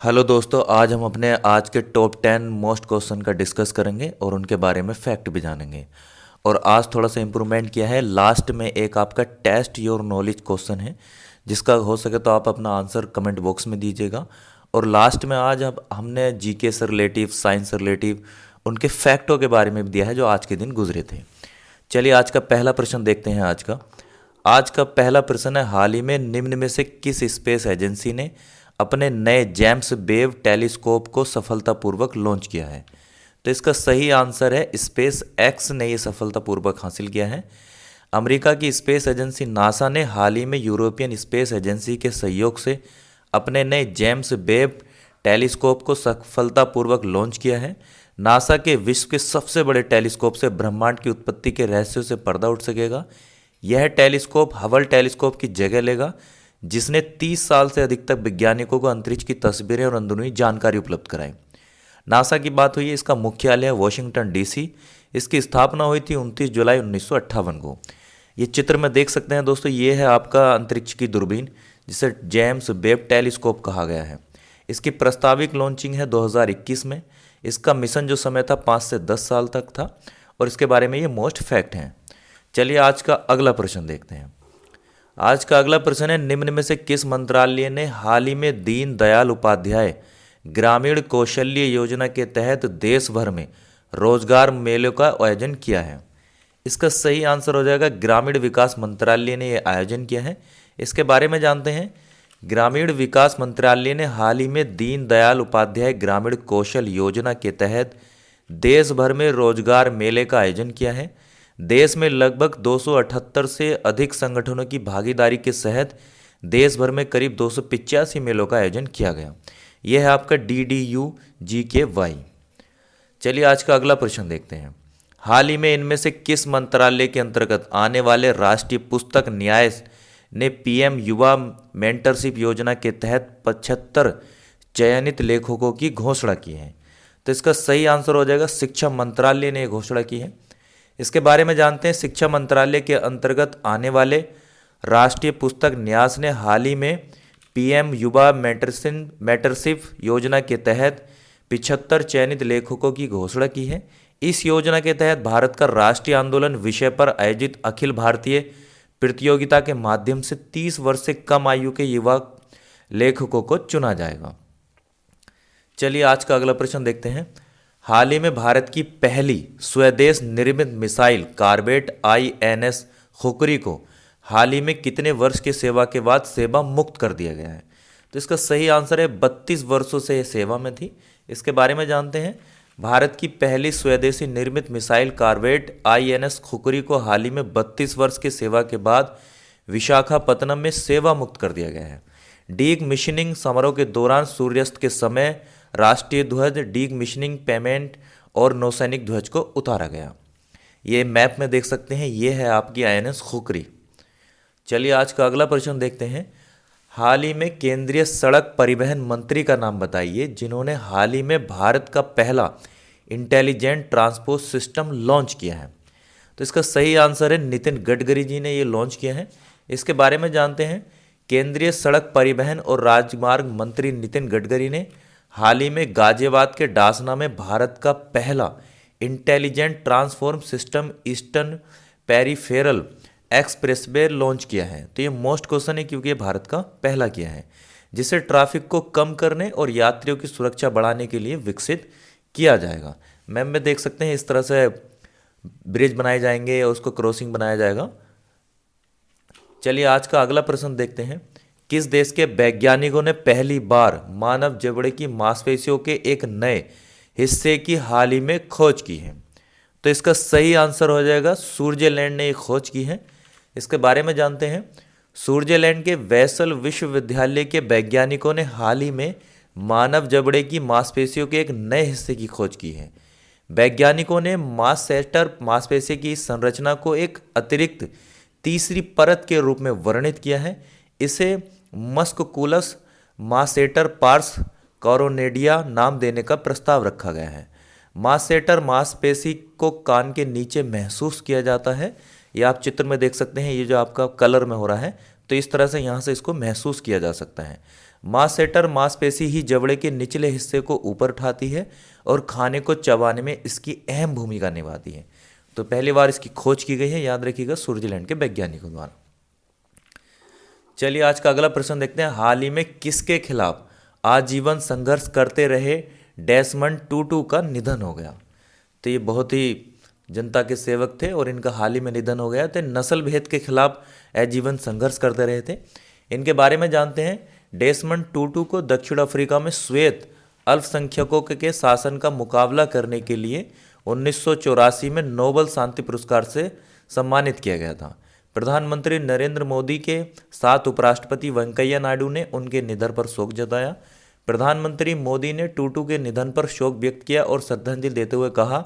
Hello दोस्तों, आज हम अपने आज के टॉप 10 मोस्ट क्वेश्चन का डिस्कस करेंगे और उनके बारे में फैक्ट भी जानेंगे। और आज थोड़ा सा इम्प्रूवमेंट किया है। लास्ट में एक आपका टेस्ट योर नॉलेज क्वेश्चन है, जिसका हो सके तो आप अपना आंसर कमेंट बॉक्स में दीजिएगा। और लास्ट में आज अब हमने जीके से रिलेटिव, साइंस से रिलेटिव उनके फैक्टों के बारे में भी दिया है जो आज के दिन गुजरे थे। चलिए आज का पहला प्रश्न देखते हैं। आज का पहला प्रश्न है, हाल ही में निम्न में से किस स्पेस एजेंसी ने अपने नए जेम्स वेब टेलीस्कोप को सफलतापूर्वक लॉन्च किया है? तो इसका सही आंसर है स्पेस एक्स ने ये सफलतापूर्वक हासिल किया है। अमेरिका की स्पेस एजेंसी नासा ने हाल ही में यूरोपियन स्पेस एजेंसी के सहयोग से अपने नए जेम्स वेब टेलीस्कोप को सफलतापूर्वक लॉन्च किया है। नासा के विश्व के सबसे बड़े टेलीस्कोप से ब्रह्मांड की उत्पत्ति के रहस्यों से पर्दा उठ सकेगा। यह टेलीस्कोप हबल टेलीस्कोप की जगह लेगा, जिसने 30 साल से अधिक तक वैज्ञानिकों को अंतरिक्ष की तस्वीरें और अंदरूनी जानकारी उपलब्ध कराई। नासा की बात हुई है, इसका मुख्यालय है वॉशिंगटन डीसी। इसकी स्थापना हुई थी 29 जुलाई 1958 को। ये चित्र में देख सकते हैं दोस्तों, ये है आपका अंतरिक्ष की दूरबीन, जिसे जेम्स वेब टेलीस्कोप कहा गया है। इसकी प्रस्ताविक लॉन्चिंग है 2021 में। इसका मिशन जो समय था 5 से 10 साल तक था, और इसके बारे में ये मोस्ट फैक्ट हैं। चलिए आज का अगला प्रश्न देखते हैं। आज का अगला प्रश्न है, निम्न में से किस मंत्रालय ने हाल ही में दीन दयाल उपाध्याय ग्रामीण कौशल्य योजना के तहत देश भर में रोजगार मेलों का आयोजन किया है? इसका सही आंसर हो जाएगा ग्रामीण विकास मंत्रालय ने यह आयोजन किया है। इसके बारे में जानते हैं। ग्रामीण विकास मंत्रालय ने हाल ही में दीन दयाल उपाध्याय ग्रामीण कौशल योजना के तहत देश भर में रोजगार मेले का आयोजन किया है। देश में लगभग 278 से अधिक संगठनों की भागीदारी के तहत देश भर में करीब 285 मेलों का आयोजन किया गया। यह है आपका DDU-GKY। चलिए आज का अगला प्रश्न देखते हैं। हाल ही में इनमें से किस मंत्रालय के अंतर्गत आने वाले राष्ट्रीय पुस्तक न्यास ने PM युवा मेंटरशिप योजना के तहत 75 चयनित लेखकों की घोषणा की है? तो इसका सही आंसर हो जाएगा शिक्षा मंत्रालय ने घोषणा की है। इसके बारे में जानते हैं। शिक्षा मंत्रालय के अंतर्गत आने वाले राष्ट्रीय पुस्तक न्यास ने हाल ही में PM युवा मेंटरशिप योजना के तहत 75 चयनित लेखकों की घोषणा की है। इस योजना के तहत भारत का राष्ट्रीय आंदोलन विषय पर आयोजित अखिल भारतीय प्रतियोगिता के माध्यम से 30 वर्ष से कम आयु के युवा लेखकों को चुना जाएगा। चलिए आज का अगला प्रश्न देखते हैं। हाल ही में भारत की पहली स्वदेश निर्मित मिसाइल कॉर्वेट INS खुकरी को हाल ही में कितने वर्ष की सेवा के बाद सेवा मुक्त कर दिया गया है? तो इसका सही आंसर है 32 वर्षों से यह सेवा में थी। इसके बारे में जानते हैं। भारत की पहली स्वदेशी निर्मित मिसाइल कॉर्वेट INS खुकरी को हाल ही में 32 वर्ष की सेवा के बाद विशाखापत्तनम में सेवा मुक्त कर दिया गया है। डीकमिशनिंग समारोह के दौरान सूर्यास्त के समय राष्ट्रीय ध्वज, डीकमिशनिंग पेमेंट और नौसैनिक ध्वज को उतारा गया। ये मैप में देख सकते हैं, ये है आपकी INS खुकरी। चलिए आज का अगला प्रश्न देखते हैं। हाल ही में केंद्रीय सड़क परिवहन मंत्री का नाम बताइए, जिन्होंने हाल ही में भारत का पहला इंटेलिजेंट ट्रांसपोर्ट सिस्टम लॉन्च किया है? तो इसका सही आंसर है नितिन गडकरी जी ने ये लॉन्च किया है। इसके बारे में जानते हैं। केंद्रीय सड़क परिवहन और राजमार्ग मंत्री नितिन गडकरी ने हाल ही में गाजियाबाद के डासना में भारत का पहला intelligent transform system eastern peripheral expressway launch किया है। तो ये मोस्ट क्वेश्चन है, क्योंकि ये भारत का पहला किया है, जिसे ट्रैफिक को कम करने और यात्रियों की सुरक्षा बढ़ाने के लिए विकसित किया जाएगा। मैप में देख सकते हैं, इस तरह से ब्रिज बनाए जाएंगे और उसको क्रॉसिंग बनाया जाएगा। चलिए आज का अगला प्रश्न देखते हैं। किस देश के वैज्ञानिकों ने पहली बार मानव जबड़े की मांसपेशियों के एक नए हिस्से की हाल ही में खोज की है? तो इसका सही आंसर हो जाएगा स्विट्जरलैंड ने एक खोज की है। इसके बारे में जानते हैं। स्विट्जरलैंड के वेसल विश्वविद्यालय के वैज्ञानिकों ने हाल ही में मानव जबड़े की मांसपेशियों के एक नए हिस्से की खोज की है। वैज्ञानिकों ने मास्सेटर मांसपेशी की संरचना को एक अतिरिक्त तीसरी परत के रूप में वर्णित किया है। इसे मस्कुलस मास्सेटर पार्स कोरोनेडिया नाम देने का प्रस्ताव रखा गया है। मास्सेटर मांसपेशी को कान के नीचे महसूस किया जाता है। ये आप चित्र में देख सकते हैं, ये जो आपका कलर में हो रहा है, तो इस तरह से यहाँ से इसको महसूस किया जा सकता है। मासेटर मांसपेशी ही जबड़े के निचले हिस्से को ऊपर उठाती है और खाने को चबाने में इसकी अहम भूमिका निभाती है। तो पहली बार इसकी खोज की गई है, याद रखिएगा, स्विट्जरलैंड के वैज्ञानिकों द्वारा। चलिए आज का अगला प्रश्न देखते हैं। हाल ही में किसके खिलाफ आजीवन संघर्ष करते रहे डेसमंड टूटू का निधन हो गया? तो ये बहुत ही जनता के सेवक थे और इनका हाल ही में निधन हो गया। तो नस्ल भेद के खिलाफ आजीवन संघर्ष करते रहे थे। इनके बारे में जानते हैं। डेसमंड टूटू को दक्षिण अफ्रीका में श्वेत अल्पसंख्यकों के शासन का मुकाबला करने के लिए 1984 में नोबेल शांति पुरस्कार से सम्मानित किया गया था। प्रधानमंत्री नरेंद्र मोदी के साथ उपराष्ट्रपति वेंकैया नायडू ने उनके निधन पर शोक जताया। प्रधानमंत्री मोदी ने टूटू के निधन पर शोक व्यक्त किया और श्रद्धांजलि देते हुए कहा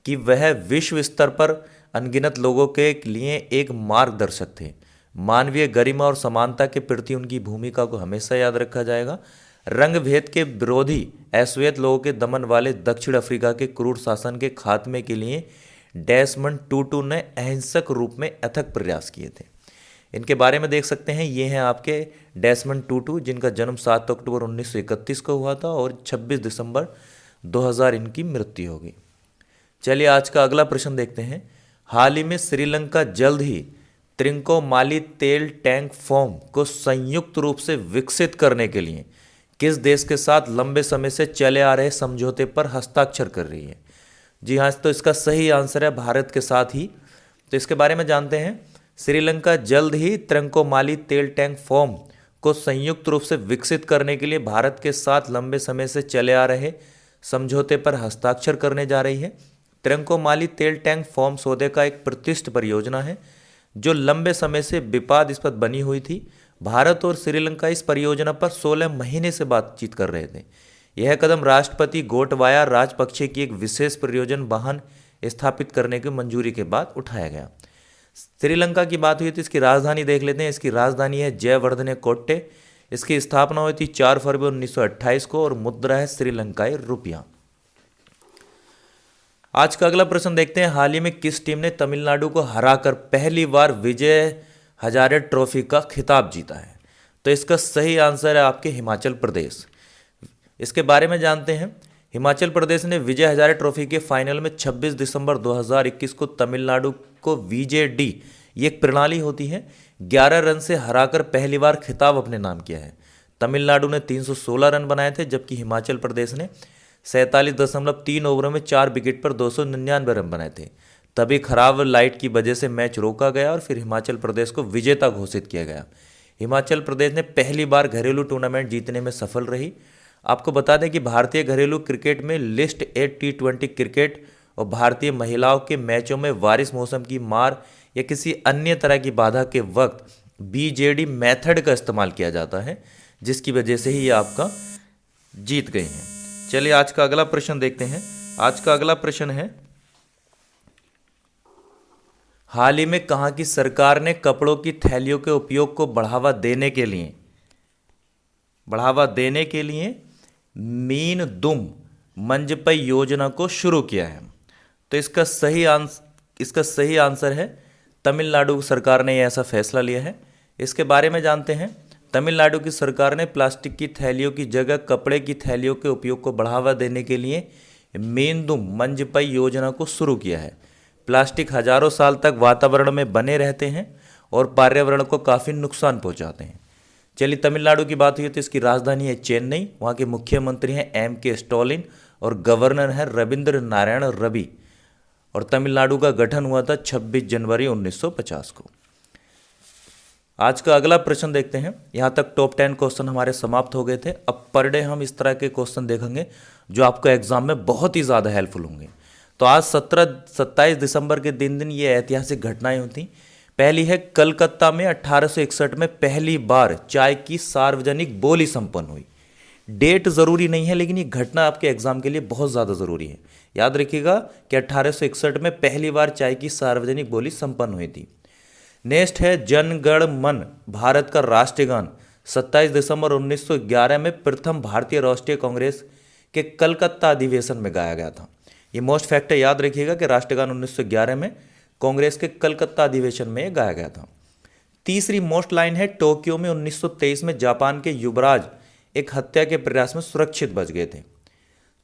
कि वह विश्व स्तर पर अनगिनत लोगों के लिए एक मार्गदर्शक थे। मानवीय गरिमा और समानता के प्रति उनकी भूमिका को हमेशा याद रखा जाएगा। रंग भेद के विरोधी अश्वेत लोगों के दमन वाले दक्षिण अफ्रीका के क्रूर शासन के खात्मे के लिए डेसमंड टूटू ने अहिंसक रूप में अथक प्रयास किए थे। इनके बारे में देख सकते हैं। ये हैं आपके डेसमंड टूटू, जिनका जन्म 7 अक्टूबर 1931 को हुआ था और 26 दिसंबर 2000 इनकी मृत्यु हो गई। चलिए आज का अगला प्रश्न देखते हैं। हाल ही में श्रीलंका जल्द ही त्रिंकोमाली तेल टैंक फॉर्म को संयुक्त रूप से विकसित करने के लिए किस देश के साथ लंबे समय से चले आ रहे समझौते पर हस्ताक्षर कर रही है? जी हाँ, तो इसका सही आंसर है भारत के साथ ही। तो इसके बारे में जानते हैं। श्रीलंका जल्द ही त्रिंकोमाली तेल टैंक फॉर्म को संयुक्त रूप से विकसित करने के लिए भारत के साथ लंबे समय से चले आ रहे समझौते पर हस्ताक्षर करने जा रही है। त्रिंकोमाली तेल टैंक फॉर्म सौदे का एक प्रतिष्ठित परियोजना है जो लंबे समय से विवादास्पद बनी हुई थी। भारत और श्रीलंका इस परियोजना पर 16 महीने से बातचीत कर रहे थे। यह कदम राष्ट्रपति गोटबाया राजपक्षे की एक विशेष परियोजना वाहन स्थापित करने की मंजूरी के बाद उठाया गया। श्रीलंका की बात हुई तो इसकी राजधानी देख लेते हैं। इसकी राजधानी है जयवर्धने कोट्टे। इसकी स्थापना हुई थी 4 फरवरी 1928 को और मुद्रा है श्रीलंकाई रुपया। आज का अगला प्रश्न देखते हैं। हाल ही में किस टीम ने तमिलनाडु को हराकर पहली बार विजय हजारे ट्रॉफी का खिताब जीता है? तो इसका सही आंसर है आपके हिमाचल प्रदेश। इसके बारे में जानते हैं। हिमाचल प्रदेश ने विजय हजारे ट्रॉफी के फाइनल में 26 दिसंबर 2021 को तमिलनाडु को VJD, ये एक प्रणाली होती है, 11 रन से हराकर पहली बार खिताब अपने नाम किया है। तमिलनाडु ने 316 रन बनाए थे जबकि हिमाचल प्रदेश ने 47.3 ओवरों में 4 विकेट पर 299 रन बनाए थे। तभी खराब लाइट की वजह से मैच रोका गया और फिर हिमाचल प्रदेश को विजेता घोषित किया गया। हिमाचल प्रदेश ने पहली बार घरेलू टूर्नामेंट जीतने में सफल रही। आपको बता दें कि भारतीय घरेलू क्रिकेट में लिस्ट ए T20 क्रिकेट और भारतीय महिलाओं के मैचों में बारिश मौसम की मार या किसी अन्य तरह की बाधा के वक्त BJD मेथड का इस्तेमाल किया जाता है, जिसकी वजह से ही ये आपका जीत गए हैं। चलिए आज का अगला प्रश्न देखते हैं। आज का अगला प्रश्न है। हाल ही में कहाँ की सरकार ने कपड़ों की थैलियों के उपयोग को बढ़ावा देने के लिए मीन दुम मंजपई योजना को शुरू किया है? तो इसका सही आंसर है तमिलनाडु सरकार ने ऐसा फैसला लिया है। इसके बारे में जानते हैं। तमिलनाडु की सरकार ने प्लास्टिक की थैलियों की जगह कपड़े की थैलियों के उपयोग को बढ़ावा देने के लिए मीनदुम मंजपई योजना को शुरू किया है। प्लास्टिक हजारों साल तक वातावरण में बने रहते हैं और पर्यावरण को काफ़ी नुकसान पहुंचाते हैं। चलिए तमिलनाडु की बात हुई तो इसकी राजधानी है चेन्नई। वहाँ के मुख्यमंत्री हैं M.K. स्टालिन और गवर्नर हैं रविंद्र नारायण रवि। और तमिलनाडु का गठन हुआ था 26 जनवरी 1950 को। आज का अगला प्रश्न देखते हैं। यहाँ तक टॉप 10 क्वेश्चन हमारे समाप्त हो गए थे। अब पर डे हम इस तरह के क्वेश्चन देखेंगे जो आपको एग्जाम में बहुत ही ज़्यादा हेल्पफुल होंगे। तो आज 27 दिसंबर के दिन ये ऐतिहासिक घटनाएं होती। पहली है कलकत्ता में 1861 में पहली बार चाय की सार्वजनिक बोली संपन्न हुई। डेट ज़रूरी नहीं है लेकिन ये घटना आपके एग्जाम के लिए बहुत ज़्यादा ज़रूरी है। याद रखिएगा कि 1861 में पहली बार चाय की सार्वजनिक बोली संपन्न हुई थी। नेक्स्ट है जन गण मन भारत का राष्ट्रगान 27 दिसंबर 1911 में प्रथम भारतीय राष्ट्रीय कांग्रेस के कलकत्ता अधिवेशन में गाया गया था। ये मोस्ट फैक्ट है, याद रखिएगा कि राष्ट्रगान 1911 में कांग्रेस के कलकत्ता अधिवेशन में गाया गया था। तीसरी मोस्ट लाइन है, टोक्यो में 1923 में जापान के युवराज एक हत्या के प्रयास में सुरक्षित बच गए थे।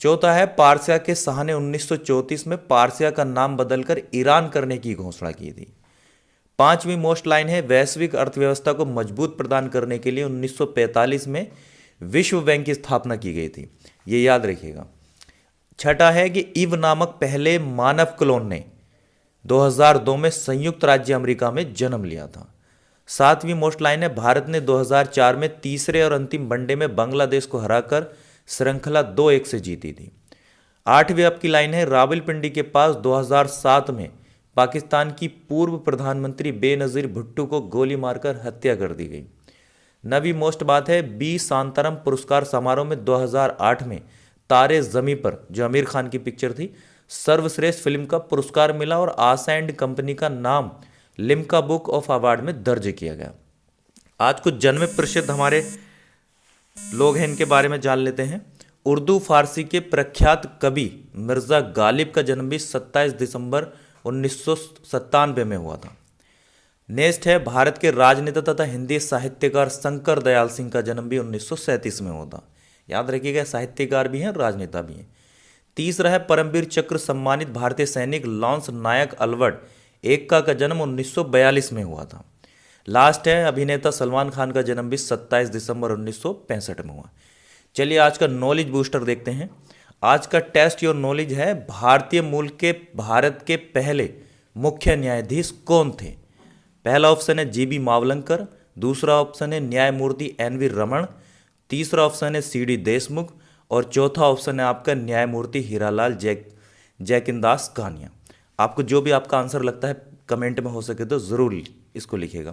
चौथा है, पारसिया के शाह ने 1934 में पारसिया का नाम बदलकर ईरान करने की घोषणा की थी। पांचवी मोस्ट लाइन है, वैश्विक अर्थव्यवस्था को मजबूत प्रदान करने के लिए 1945 में विश्व बैंक की स्थापना की गई थी, ये याद रखिएगा। छठा है कि इव नामक पहले मानव क्लोन ने 2002 में संयुक्त राज्य अमेरिका में जन्म लिया था। सातवीं मोस्ट लाइन है, भारत ने 2004 में तीसरे और अंतिम वनडे में बांग्लादेश को हराकर श्रृंखला 2-1 से जीती थी। आठवीं आपकी लाइन है, रावलपिंडी के पास 2007 में पाकिस्तान की पूर्व प्रधानमंत्री बेनजीर भुट्टो को गोली मारकर हत्या कर दी गई। नवी मोस्ट बात है, बी शांताराम पुरस्कार समारोह में 2008 में तारे ज़मीं पर, जो आमिर खान की पिक्चर थी, सर्वश्रेष्ठ फिल्म का पुरस्कार मिला और आशा एंड कंपनी का नाम लिम्का बुक ऑफ अवार्ड में दर्ज किया गया। आज कुछ जन्म प्रसिद्ध हमारे लोग हैं, इनके बारे में जान लेते हैं। उर्दू फारसी के प्रख्यात कवि मिर्ज़ा गालिब का जन्म भी 27 दिसंबर 1997 में हुआ था। नेक्स्ट है, भारत के राजनेता तथा हिंदी साहित्यकार शंकर दयाल सिंह का जन्म भी 1937 में हुआ था। याद रखिएगा, साहित्यकार भी हैं, राजनेता भी हैं। तीसरा है, परमवीर चक्र सम्मानित भारतीय सैनिक लॉन्स नायक अलवर्ड एक्का का जन्म 1942 में हुआ था। लास्ट है, अभिनेता सलमान खान का जन्म भी 27 दिसंबर 1965 में हुआ। चलिए आज का नॉलेज बूस्टर देखते हैं। आज का टेस्ट योर नॉलेज है, भारतीय मूल के भारत के पहले मुख्य न्यायाधीश कौन थे? पहला ऑप्शन है जीबी मावलंकर, दूसरा ऑप्शन है न्यायमूर्ति एनवी रमन, तीसरा ऑप्शन है सीडी देशमुख और चौथा ऑप्शन है आपका न्यायमूर्ति हीरालाल जैकिनदास कानिया। आपको जो भी आपका आंसर लगता है कमेंट में हो सके तो ज़रूर इसको लिखिएगा।